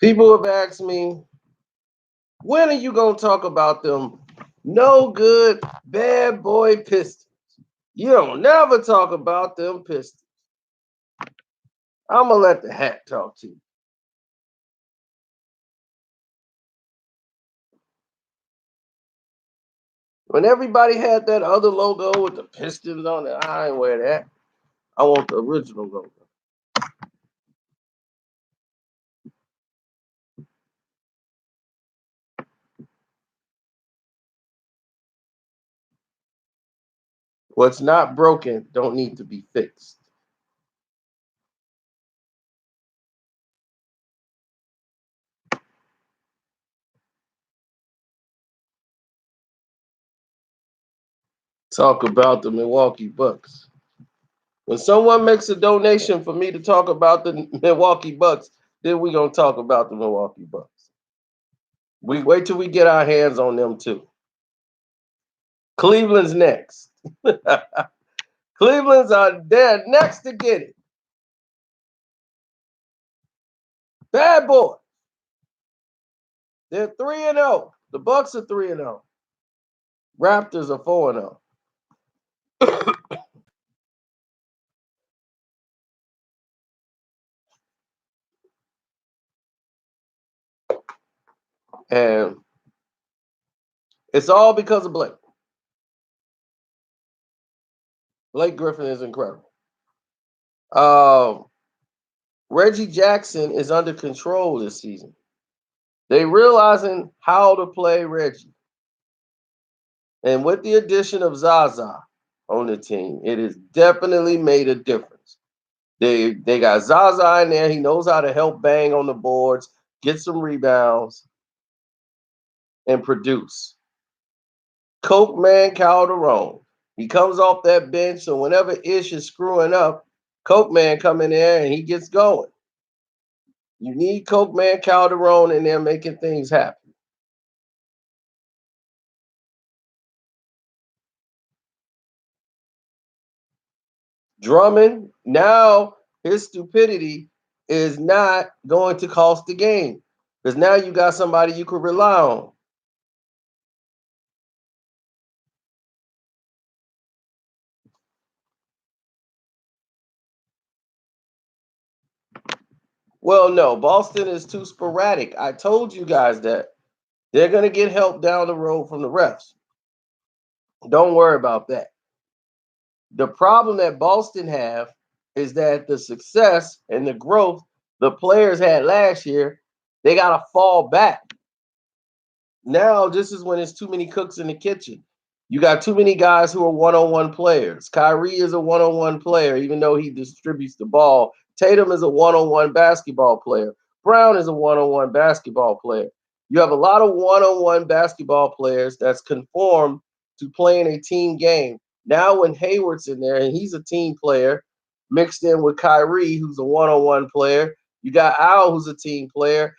People have asked me, when are you going to talk about them no good bad boy Pistons? You don't never talk about them Pistons. I'm going to let the hat talk to you. When everybody had that other logo with the Pistons on it, I ain't wear that. I want the original logo. What's not broken don't need to be fixed. Talk about the Milwaukee Bucks. When someone makes a donation for me to talk about the Milwaukee Bucks, then we're going to talk about the Milwaukee Bucks. We wait till we get our hands on them too. Cleveland's next. Cleveland's are there next to get it. Bad boy. They're 3-0. The Bucks are 3-0. Raptors are 4-0. And it's all because of Blake. Blake Griffin is incredible. Reggie Jackson is under control this season. They realizing how to play Reggie. And with the addition of Zaza on the team, it has definitely made a difference. They got Zaza in there. He knows how to help bang on the boards, get some rebounds, and produce. Coke man Calderon. He comes off that bench, so whenever Ish is screwing up, Coke man come in there and he gets going. You need Coke man Calderon in there making things happen. Drummond, now his stupidity is not going to cost the game because now you got somebody you could rely on. Well, no, Boston is too sporadic. I told you guys that they're going to get help down the road from the refs. Don't worry about that. The problem that Boston have is that the success and the growth the players had last year, they got to fall back. Now, this is when it's too many cooks in the kitchen. You got too many guys who are one-on-one players. Kyrie is a one-on-one player, even though he distributes the ball. Tatum is a one-on-one basketball player. Brown is a one-on-one basketball player. You have a lot of one-on-one basketball players that's conformed to playing a team game. Now, when Hayward's in there and he's a team player, mixed in with Kyrie, who's a one-on-one player, you got Al, who's a team player.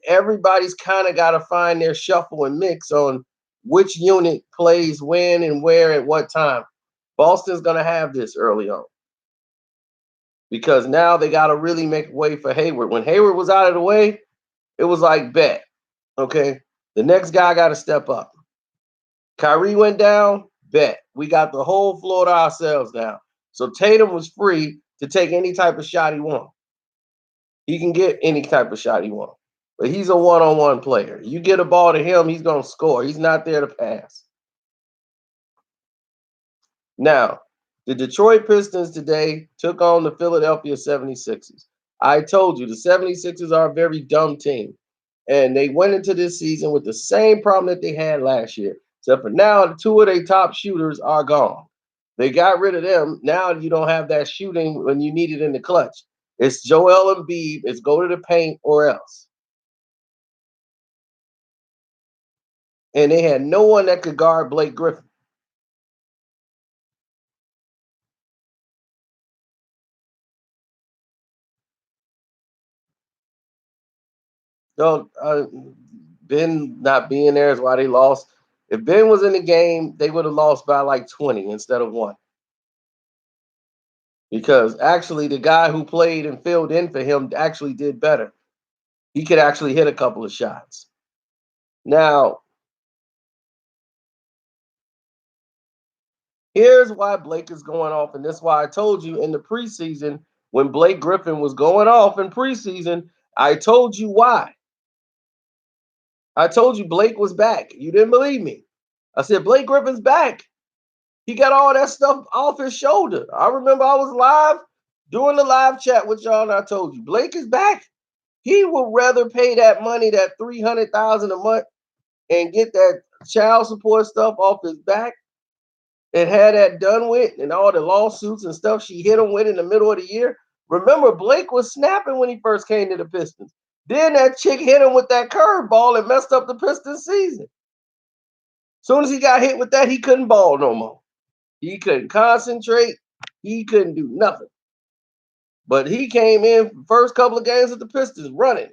Everybody's kind of got to find their shuffle and mix on which unit plays when and where at what time. Boston's going to have this early on because now they got to really make way for Hayward. When Hayward was out of the way, it was like bet. Okay, the next guy got to step up. Kyrie went down, bet. We got the whole floor to ourselves now. So Tatum was free to take any type of shot he wants. He can get any type of shot he wants. But he's a one-on-one player. You get a ball to him, he's going to score. He's not there to pass. Now, the Detroit Pistons today took on the Philadelphia 76ers. I told you, the 76ers are a very dumb team. And they went into this season with the same problem that they had last year. Except for now, two of their top shooters are gone. They got rid of them. Now you don't have that shooting when you need it in the clutch. It's Joel Embiid. It's go to the paint or else. And they had no one that could guard Blake Griffin. So Ben not being there is why they lost. If Ben was in the game, they would have lost by like 20 instead of one. because actually the guy who played and filled in for him actually did better. He could actually hit a couple of shots. Now, here's why Blake is going off, and that's why I told you in the preseason when Blake Griffin was going off in preseason, I told you why. I told you Blake was back. You didn't believe me. I said Blake Griffin's back. He got all that stuff off his shoulder. I remember I was live doing the live chat with y'all, and I told you Blake is back. He would rather pay that money, that $300,000 a month, and get that child support stuff off his back and had that done with, and all the lawsuits and stuff she hit him with in the middle of the year. Remember, Blake was snapping when he first came to the Pistons. Then that chick hit him with that curveball and messed up the Pistons season. Soon as he got hit with that, he couldn't ball no more. He couldn't concentrate. He couldn't do nothing. But he came in first couple of games at the Pistons running.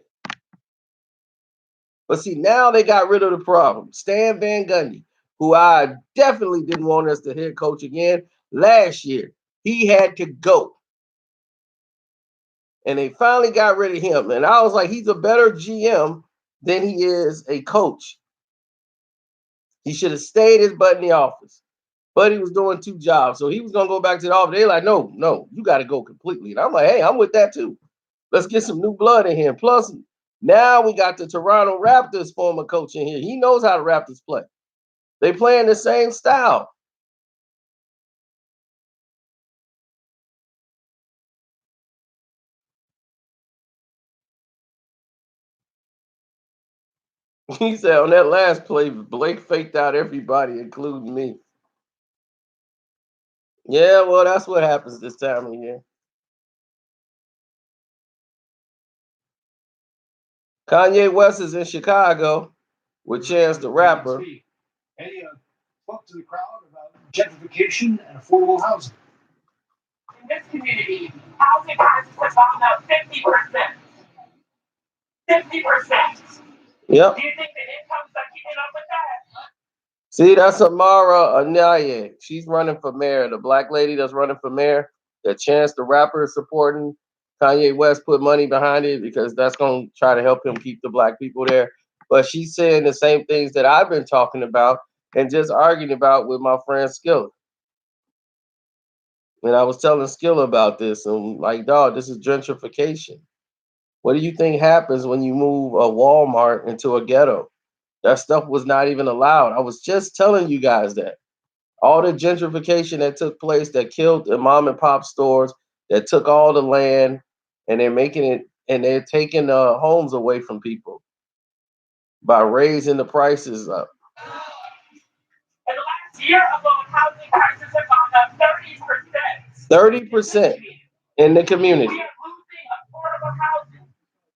But see, now they got rid of the problem. Stan Van Gundy, who I definitely didn't want us to head coach again last year. He had to go. And they finally got rid of him. And I was like, he's a better GM than he is a coach. He should have stayed his butt in the office. But he was doing two jobs. So he was going to go back to the office. They're like, no, you got to go completely. And I'm like, hey, I'm with that too. Let's get some new blood in here. Plus, now we got the Toronto Raptors former coach in here. He knows how the Raptors play. They playing the same style. He said on that last play, Blake faked out everybody, including me. Yeah, well, that's what happens this time of year. Kanye West is in Chicago with Chance the Rapper. Hey, talk to the crowd about gentrification and affordable housing. In this community, housing prices have gone up 50%. 50%. Yep. Do you think the incomes are keeping up with that? See, that's Amara Anaya. She's running for mayor. The black lady that's running for mayor, that Chance the Rapper is supporting. Kanye West put money behind it because that's going to try to help him keep the black people there. But she's saying the same things that I've been talking about and just arguing about with my friend Skilla. And I was telling Skilla about this, and like, dog, this is gentrification. What do you think happens when you move a Walmart into a ghetto? That stuff was not even allowed. I was just telling you guys that. All the gentrification that took place that killed the mom and pop stores, that took all the land, and they're making it, and they're taking homes away from people by raising the prices up. In the last year alone, housing prices have gone up 30%. 30% in the community. We are losing affordable housing.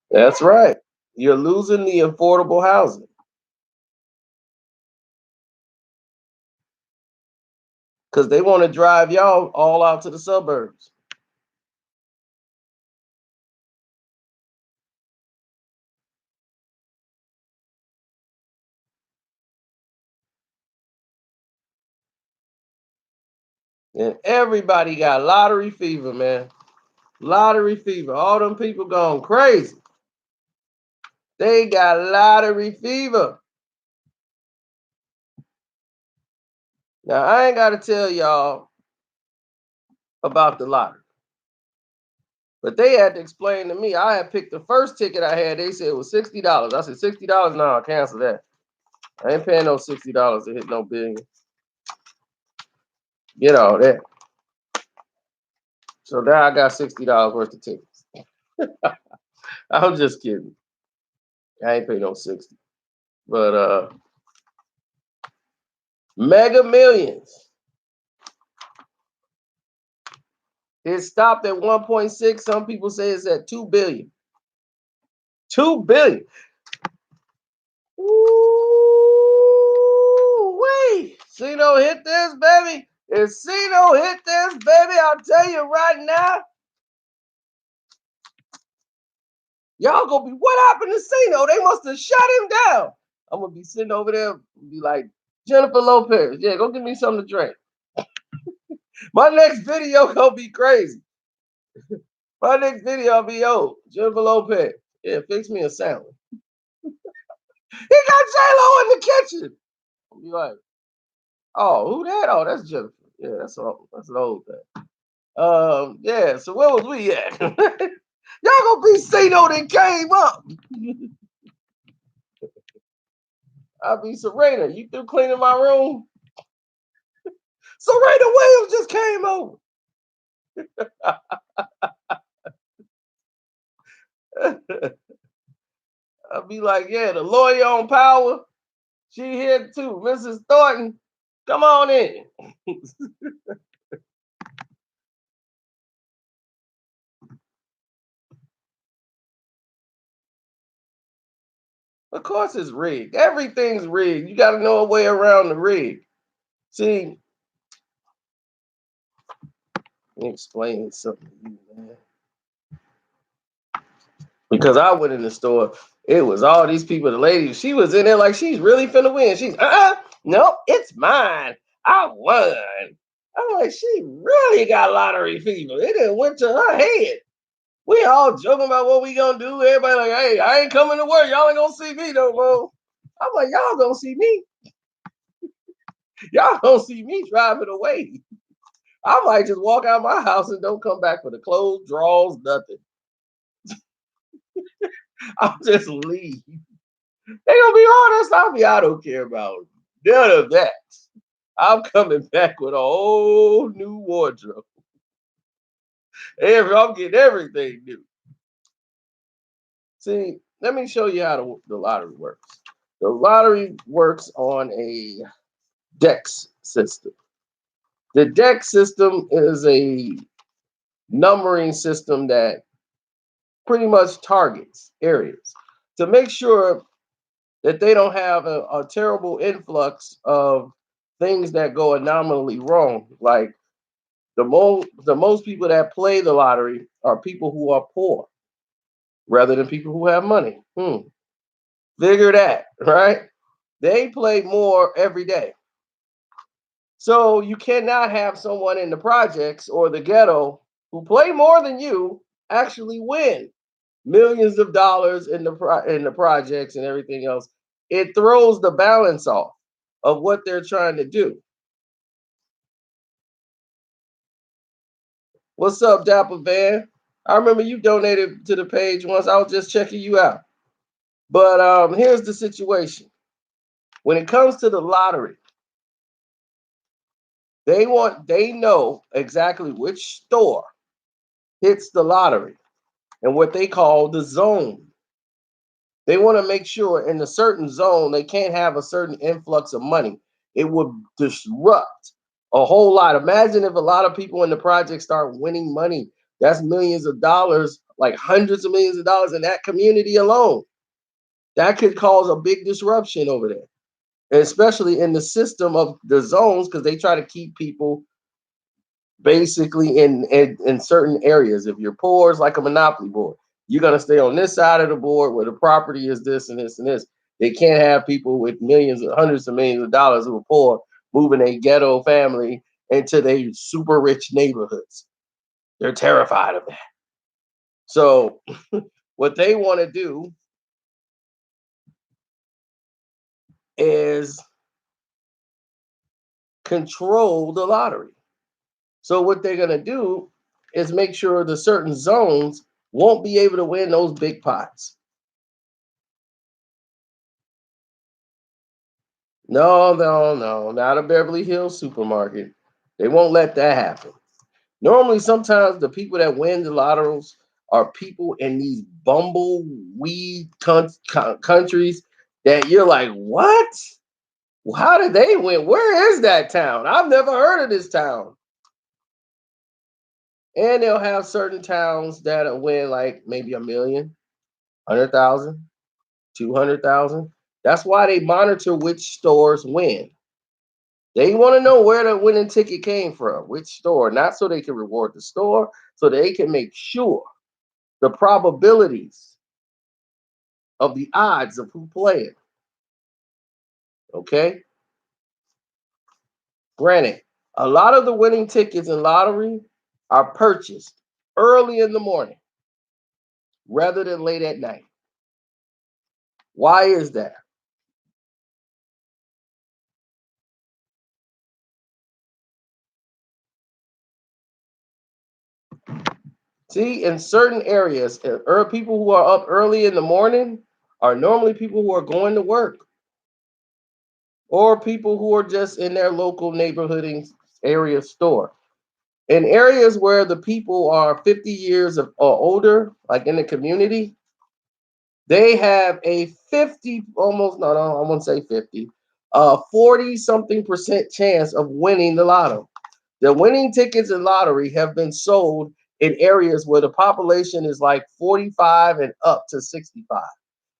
That's right. You're losing the affordable housing. Because they want to drive y'all all out to the suburbs. And everybody got lottery fever, man. Lottery fever. All them people going crazy. They got lottery fever. Now, I ain't got to tell y'all about the lottery. But they had to explain to me. I had picked the first ticket I had. They said it was $60. I said, $60? No, I'll cancel that. I ain't paying no $60 to hit no billion. Get all that. So now I got $60 worth of tickets. I'm just kidding. I ain't pay no 60. But Mega Millions. It stopped at 1.6. Some people say it's at 2 billion. 2 billion. Ooh, wait. Cino hit this, baby. If Cino hit this, baby, I'll tell you right now. Y'all gonna be, what happened to Cino? They must have shut him down. I'm gonna be sitting over there and be like, Jennifer Lopez, yeah, go give me something to drink. My next video gonna be crazy. My next video, I'll be, yo, Jennifer Lopez. Yeah, fix me a sandwich. He got J-Lo in the kitchen. I'll be like, oh, who that? Oh, that's Jennifer. Yeah, that's an old thing. Yeah, so where was we at? Y'all gonna be Cino that came up. I'll be Serena. You through cleaning my room? Serena Williams just came over. I'll be like, yeah, the lawyer on Power. She here too. Mrs. Thornton. Come on in. Of course it's rigged. Everything's rigged. You got to know a way around the rig. See, let me explain something to you, man. Because I went in the store, it was all these people. The lady, she was in there like she's really finna win. She's, nope, it's mine. I won. I'm like, she really got lottery fever. It didn't went to her head. We all joking about what we gonna do. Everybody like, hey, I ain't coming to work. Y'all ain't gonna see me no more. I'm like, y'all gonna see me. Y'all gonna see me driving away. I might just walk out my house and don't come back for the clothes, drawers, nothing. I'll just leave. They gonna be honest. I don't care about none of that. I'm coming back with a whole new wardrobe. I'm getting everything new. See, let me show you how the lottery works. The lottery works on a DEX system. The DEX system is a numbering system that pretty much targets areas to make sure that they don't have a terrible influx of things that go anomaly wrong. Like the most people that play the lottery are people who are poor rather than people who have money. Figure that, right? They play more every day. So you cannot have someone in the projects or the ghetto who play more than you actually win millions of dollars in the projects and everything else. It throws the balance off of what they're trying to do. What's up, Dapper Van? I remember you donated to the page once. I was just checking you out. But here's the situation. When it comes to the lottery, they know exactly which store hits the lottery and what they call the zone. They want to make sure in a certain zone they can't have a certain influx of money. It would disrupt a whole lot. Imagine if a lot of people in the project start winning money. That's millions of dollars, like hundreds of millions of dollars in that community alone. That could cause a big disruption over there, especially in the system of the zones, because they try to keep people basically in certain areas. If you're poor, it's like a monopoly board. You're gonna stay on this side of the board where the property is this and this and this. They can't have people with millions, hundreds of millions of dollars who are poor moving a ghetto family into their super rich neighborhoods. They're terrified of that. So what they want to do is control the lottery. So what they're gonna do is make sure the certain zones won't be able to win those big pots. No, no, no, not a Beverly Hills supermarket. They won't let that happen. Normally, sometimes the people that win the lottos are people in these bumbleweed countries that you're like, what? How did they win? Where is that town? I've never heard of this town. And they'll have certain towns that'll win like maybe a million, 100,000, 200,000. That's why they monitor which stores win. They want to know where the winning ticket came from, which store, not so they can reward the store, so they can make sure the probabilities of the odds of who playing. Okay? Granted, a lot of the winning tickets in lottery are purchased early in the morning rather than late at night. Why is that? See, in certain areas, people who are up early in the morning are normally people who are going to work or people who are just in their local neighborhood area store. In areas where the people are 50 years or older, like in the community, they have a 50, almost, no, I won't say 50, 40 something percent chance of winning the lotto. The winning tickets in lottery have been sold in areas where the population is like 45 and up to 65.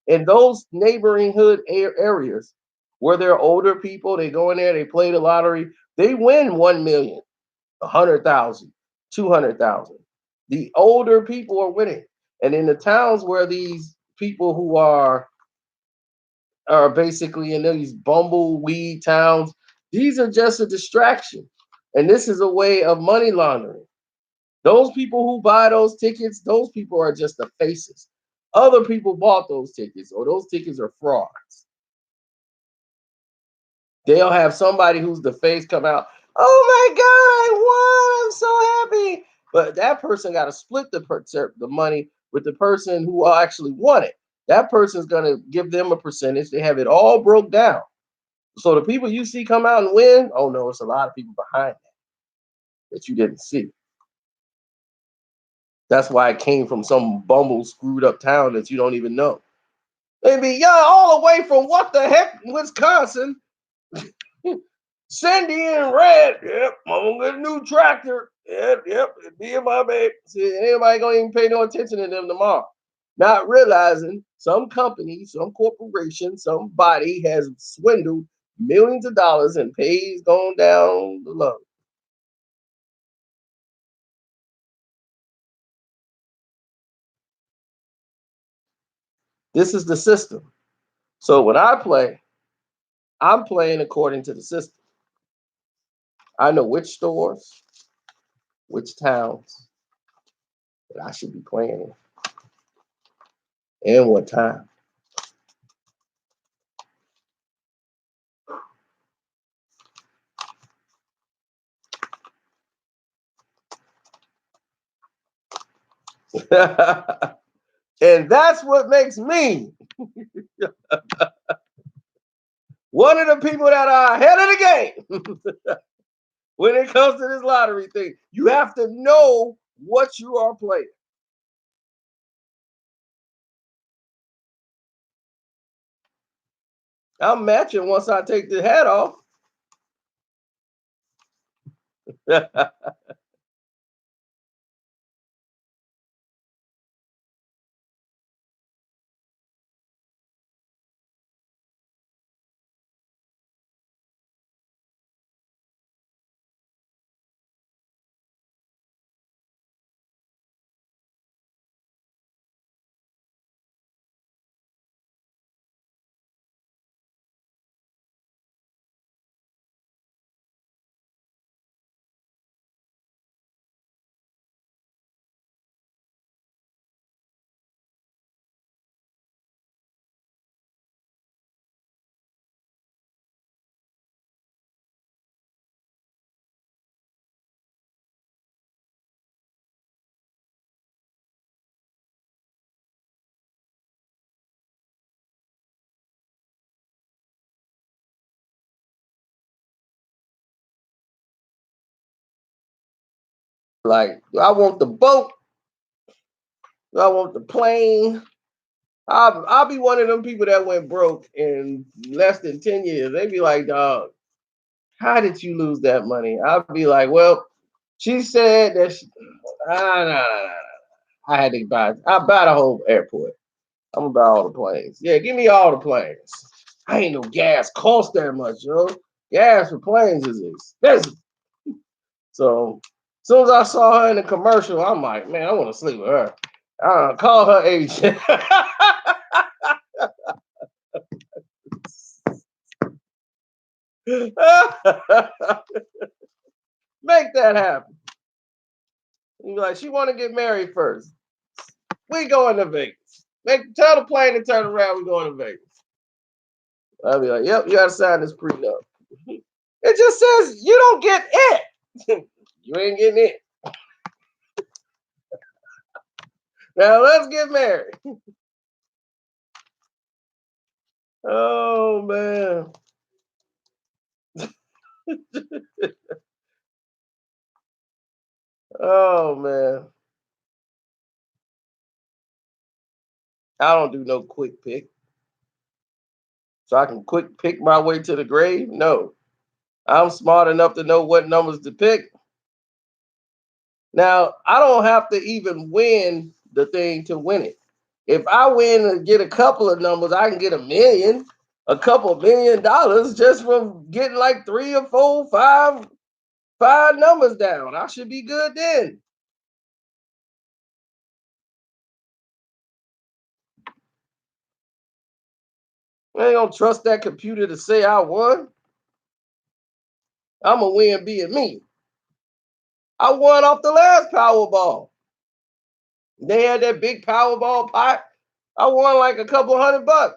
In those neighboring hood areas where they're older people, they go in there, they play the lottery, they win 1 million, 100,000, 200,000. The older people are winning. And in the towns where these people who are basically in these bumbleweed towns, these are just a distraction. And this is a way of money laundering. Those people who buy those tickets, those people are just the faces. Other people bought those tickets, or those tickets are frauds. They'll have somebody who's the face come out, oh my God, I won, I'm so happy. But that person got to split the money with the person who actually won it. That person's going to give them a percentage. They have it all broke down. So the people you see come out and win, oh no, it's a lot of people behind that you didn't see. That's why it came from some bumble screwed up town that you don't even know. Maybe all the way from what the heck, Wisconsin. Cindy and Red. Yep, I'm gonna get a new tractor. Yep, it be in my baby. See, anybody gonna even pay no attention to them tomorrow? Not realizing some company, some corporation, somebody has swindled millions of dollars and pays going down the low. This is the system. So when I play, I'm playing according to the system. I know which stores, which towns that I should be playing in, and what time. And that's what makes me one of the people that are ahead of the game when it comes to this lottery thing. You have to know what you are playing. I'm matching once I take the hat off. Like, do I want the boat? Do I want the plane? I'll be one of them people that went broke in less than 10 years. They be like, dog, how did you lose that money? I'll be like, well, she said that nah. I had to buy the whole airport. I'm gonna buy all the planes. Yeah, give me all the planes. I ain't no gas cost that much, yo. Gas for planes is expensive. So as soon as I saw her in the commercial, I'm like, man, I want to sleep with her. Call her agent. Make that happen. You be like, she want to get married first. We going to Vegas. Tell the plane to turn around. We going to Vegas. I'll be like, yep, you got to sign this prenup. It just says you don't get it. You ain't getting it. Now let's get married. Oh man. Oh man. I don't do no quick pick. So I can quick pick my way to the grave? No. I'm smart enough to know what numbers to pick. Now, I don't have to even win the thing to win it. If I win and get a couple of numbers, I can get $1 million, a couple $1 million just from getting like 3 or 4, 5 numbers down. I should be good then. I ain't gonna trust that computer to say I won. I'm gonna win being me. I won off the last Powerball. They had that big Powerball pot. I won like a couple $100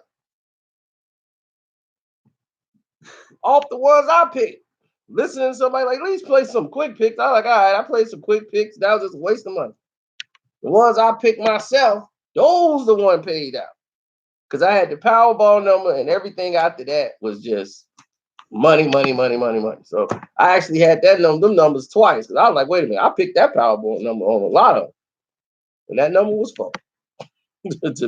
off the ones I picked. Listening to somebody like, at least play some quick picks. I was like, all right, I played some quick picks. That was just a waste of money. The ones I picked myself, those the one paid out. Because I had the Powerball number and everything after that was just money, money, money, money, money. So I actually had them numbers twice. Because I was like, wait a minute, I picked that Powerball number on a lotto. And that number was 4. to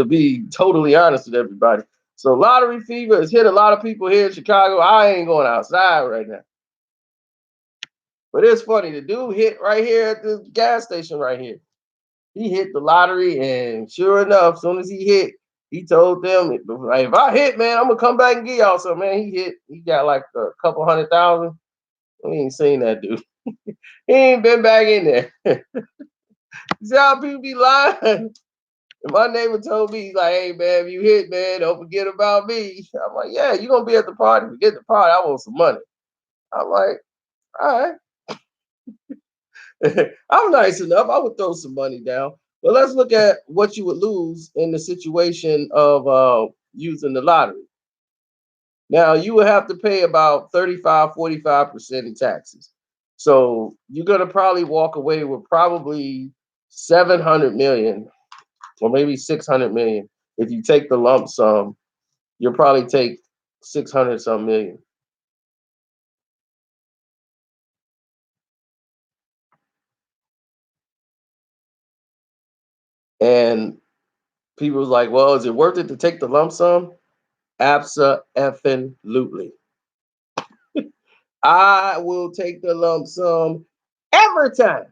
be totally honest with everybody. So lottery fever has hit a lot of people here in Chicago. I ain't going outside right now. But it's funny, the dude hit right here at the gas station right here. He hit the lottery, and sure enough, as soon as he hit, he told them, if I hit, man, I'm gonna come back and get y'all some, man. He got like a couple 100,000. We ain't seen that dude. He ain't been back in there. See how people be lying? And my neighbor told me, he's like, hey man, if you hit, man, don't forget about me. I'm like, yeah, you're gonna be at the party. Forget the party, I want some money. I'm like, all right. I'm nice enough. I would throw some money down. But let's look at what you would lose in the situation of using the lottery. Now, you would have to pay about 35-45% in taxes. So you're going to probably walk away with probably 700 million or maybe 600 million. If you take the lump sum, you'll probably take 600 some million. And people was like, well, is it worth it to take the lump sum? Abso-effing-lutely. I will take the lump sum every time.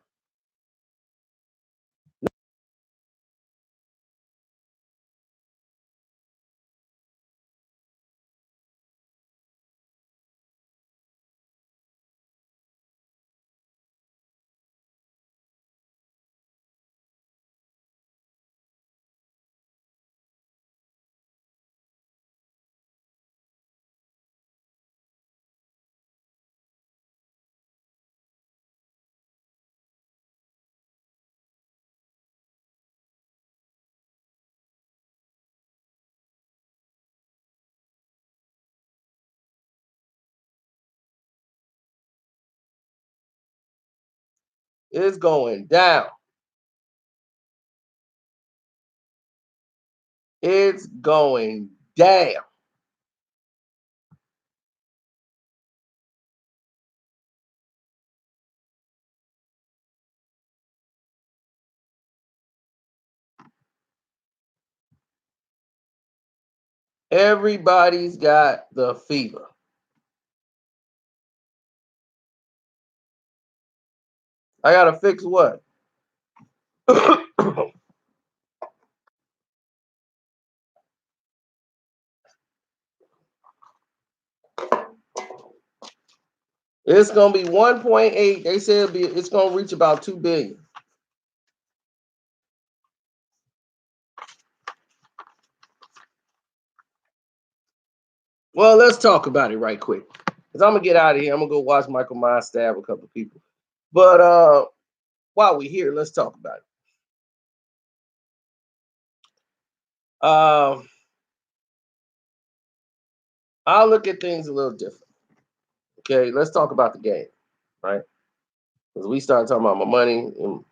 It's going down. It's going down. Everybody's got the fever. I gotta fix what? It's gonna be 1.8. They said it's gonna reach about 2 billion. Well, let's talk about it right quick. Because I'm gonna get out of here. I'm gonna go watch Michael Myers stab a couple people. But while we're here, let's talk about it. I'll look at things a little different. Okay, let's talk about the game, right? Because we started talking about my money, and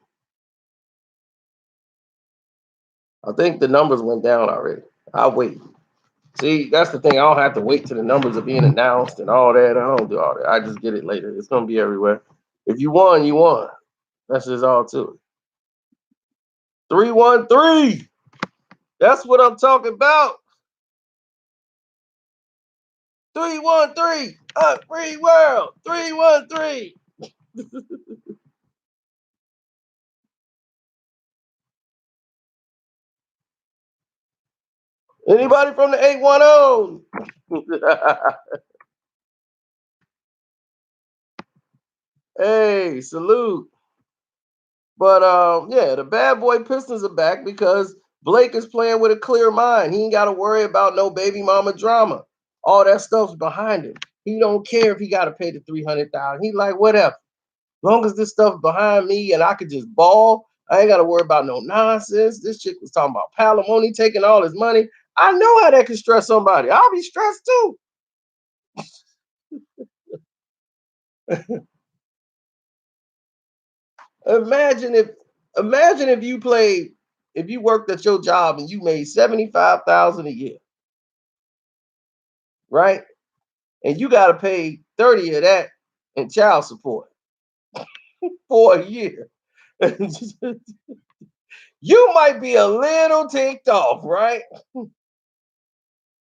I think the numbers went down already. I'll wait. See, that's the thing. I don't have to wait till the numbers are being announced and all that. I don't do all that. I just get it later. It's gonna be everywhere. If you won, you won. That's just all to it. 313. That's what I'm talking about. 313. Free world. 313. Anybody from the 810? Hey, salute. But yeah, the bad boy Pistons are back because Blake is playing with a clear mind. He ain't got to worry about no baby mama drama. All that stuff's behind him. He don't care if he got to pay the $300,000. He like whatever. As long as this stuff behind me and I could just ball, I ain't got to worry about no nonsense. This chick was talking about palimony, taking all his money. I know how that can stress somebody. I'll be stressed too. Imagine if you played, if you worked at your job and you made 75,000 a year, right? And you got to pay 30 of that in child support for a year. You might be a little ticked off, right?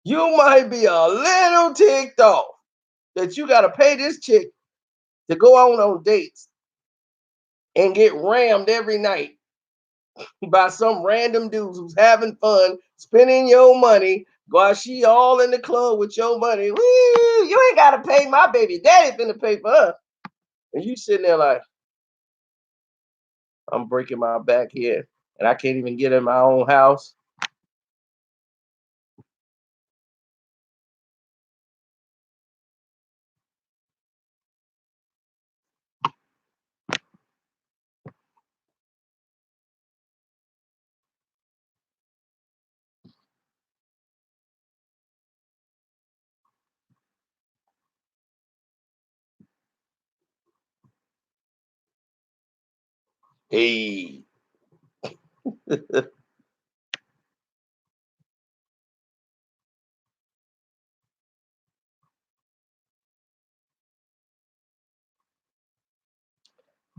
You might be a little ticked off that you got to pay this chick to go on dates and get rammed every night by some random dudes who's having fun, spending your money, while she all in the club with your money. Woo, you ain't got to pay my baby daddy finna pay for her. And you sitting there like, I'm breaking my back here and I can't even get in my own house. Hey.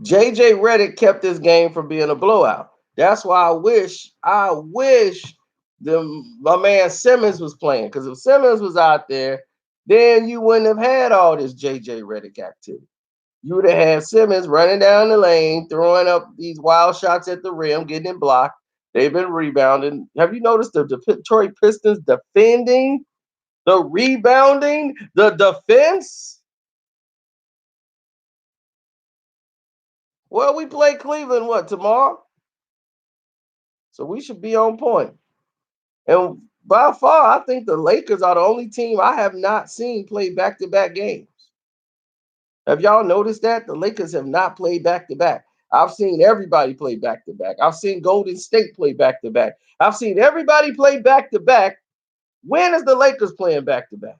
JJ Redick kept this game from being a blowout. That's why I wish my man Simmons was playing. Because if Simmons was out there, then you wouldn't have had all this JJ Redick activity. You would have had Simmons running down the lane, throwing up these wild shots at the rim, getting it blocked. They've been rebounding. Have you noticed the Detroit Pistons defending, the rebounding, the defense? Well, we play Cleveland, tomorrow? So we should be on point. And by far, I think the Lakers are the only team I have not seen play back-to-back games. Have y'all noticed that? The Lakers have not played back-to-back. I've seen everybody play back-to-back. I've seen Golden State play back-to-back. I've seen everybody play back-to-back. When is the Lakers playing back-to-back?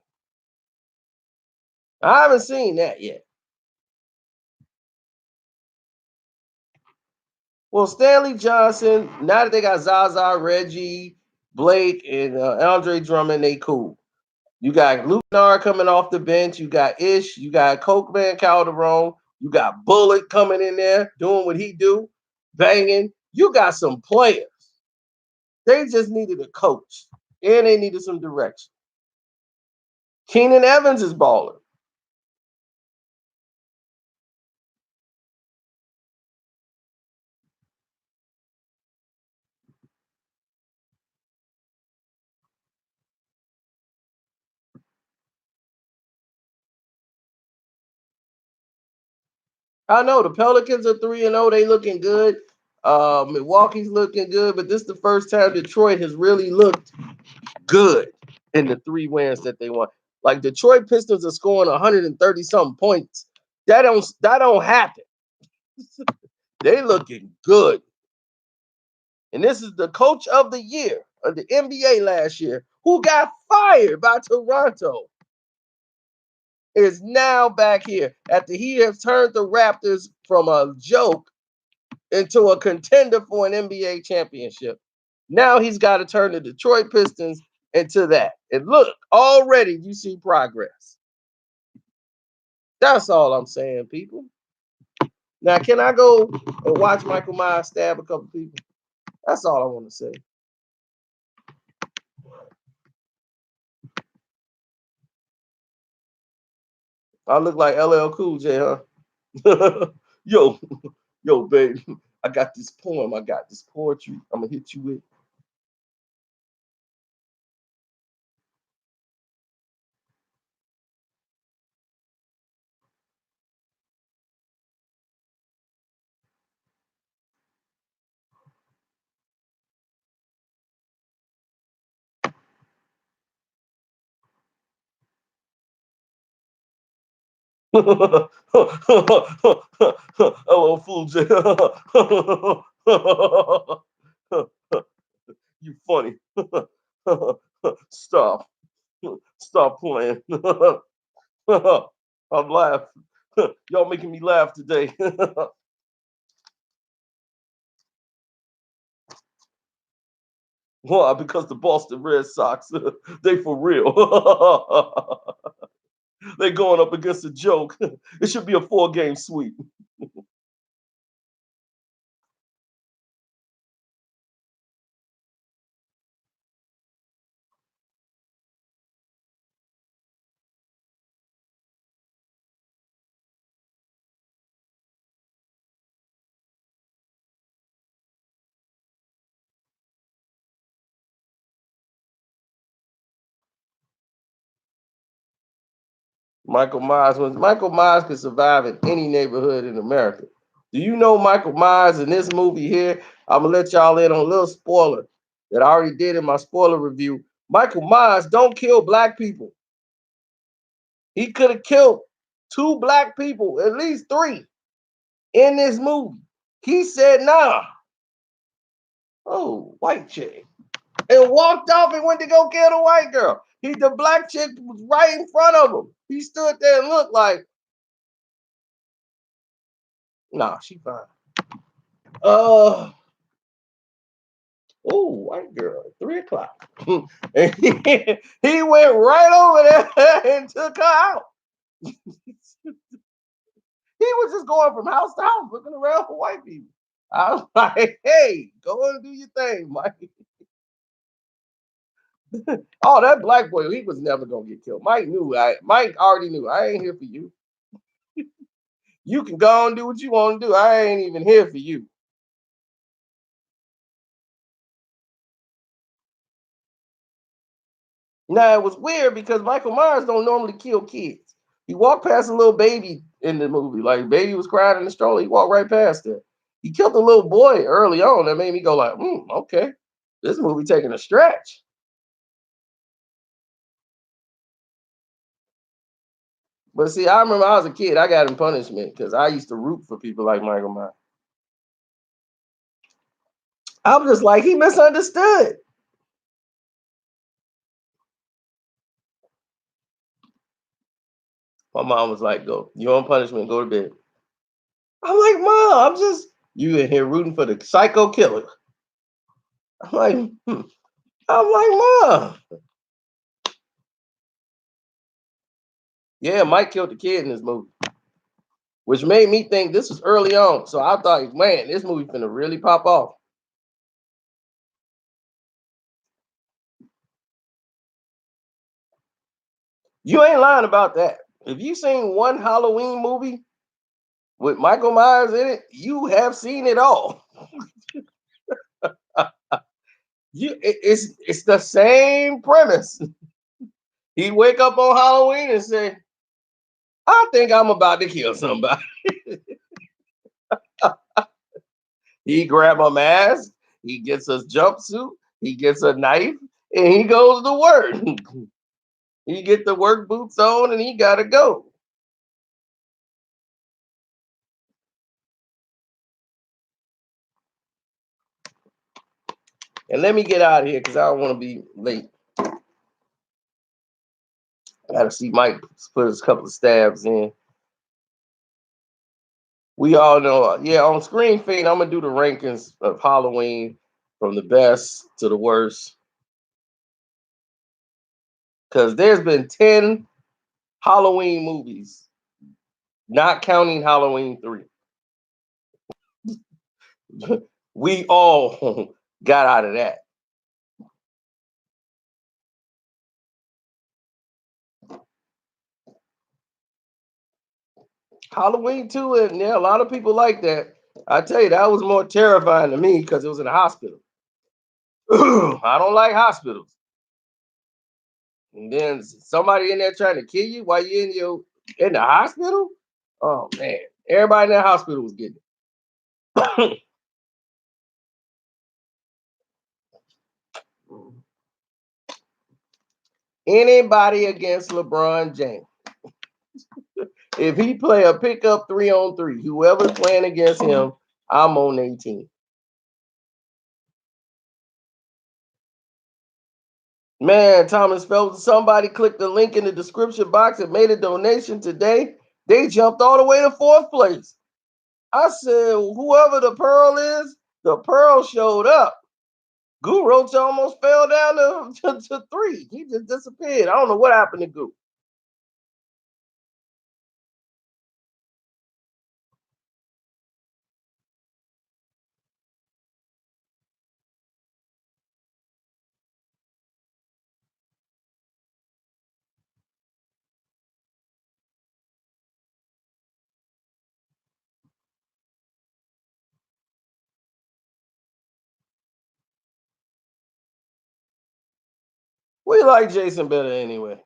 I haven't seen that yet. Well, Stanley Johnson, now that they got Zaza, Reggie, Blake, and Andre Drummond, they cool. You got Luke Kennard coming off the bench. You got Ish. You got Cokeman Calderon. You got Bullock coming in there doing what he do, banging. You got some players. They just needed a coach, and they needed some direction. Keenan Evans is balling. I know the Pelicans are 3-0. They looking good. Milwaukee's looking good, but this is the first time Detroit has really looked good in the 3 wins that they won. Like Detroit Pistons are scoring 130 something points. That don't happen. They looking good. And this is the coach of the year of the NBA last year, who got fired by Toronto, is now back here after he has turned the Raptors from a joke into a contender for an NBA championship. Now he's got to turn the Detroit Pistons into that. And look, already you see progress. That's all I'm saying, people. Now, can I go and watch Michael Myers stab a couple people? That's all I want to say. I look like LL Cool J, huh? yo, baby, I got this poem. I got this poetry. I'm gonna hit you with. Oh, Fool J. You funny. Stop. Stop playing. I'm laughing. Y'all making me laugh today. Why? Because the Boston Red Sox, they for real. They going up against a joke. It should be a 4-game sweep. Michael Myers can survive in any neighborhood in America. Do you know Michael Myers in this movie here? I'm gonna let y'all in on a little spoiler that I already did in my spoiler review. Michael Myers don't kill black people. He could have killed 2 black people, at least 3, in this movie. He said, nah. Oh, white chick. And walked off and went to go kill the white girl. The black chick was right in front of him. He stood there and looked like, nah, she fine. Oh, white girl, 3:00. And he went right over there and took her out. He was just going from house to house looking around for white people. I was like, hey, go and do your thing, Mike. Oh, that black boy, he was never gonna get killed. Mike already knew I ain't here for you. You can go and do what you want to do. I ain't even here for you. Now it was weird because Michael Myers don't normally kill kids. He walked past a little baby in the movie, like baby was crying in the stroller. He walked right past it. He killed a little boy early on. That made me go like, okay, this movie taking a stretch. But see, I remember I was a kid. I got in punishment because I used to root for people like Michael Myers. I'm just like, he misunderstood. My mom was like, go, you on punishment, go to bed. I'm like, Mom, you in here rooting for the psycho killer. I'm like, Mom. Yeah, Mike killed the kid in this movie, which made me think this was early on. So I thought, man, this movie finna really pop off. You ain't lying about that. If you seen one Halloween movie with Michael Myers in it, you have seen it all. It's the same premise. He'd wake up on Halloween and say, I think I'm about to kill somebody. He grab a mask, he gets a jumpsuit, he gets a knife, and he goes to work. He get the work boots on and he gotta go. And let me get out of here because I don't want to be late. I gotta see Mike put his couple of stabs in. We all know, yeah, on Screen Feed, I'm gonna do the rankings of Halloween from the best to the worst. Because there's been 10 Halloween movies, not counting Halloween 3. We all got out of that. Halloween 2, and yeah, a lot of people like that. I tell you, that was more terrifying to me because it was in a hospital. I don't like hospitals. And then somebody in there trying to kill you while you're in the hospital. Oh man, everybody in that hospital was getting it. Anybody against LeBron James? If he play a pickup 3-on-3, whoever's playing against him, I'm on their team. Man, Thomas Phelps, somebody clicked the link in the description box and made a donation today. They jumped all the way to 4th place. I said, whoever the Pearl is, the Pearl showed up. Goo Roach almost fell down to 3. He just disappeared. I don't know what happened to Goo. We like Jason better anyway.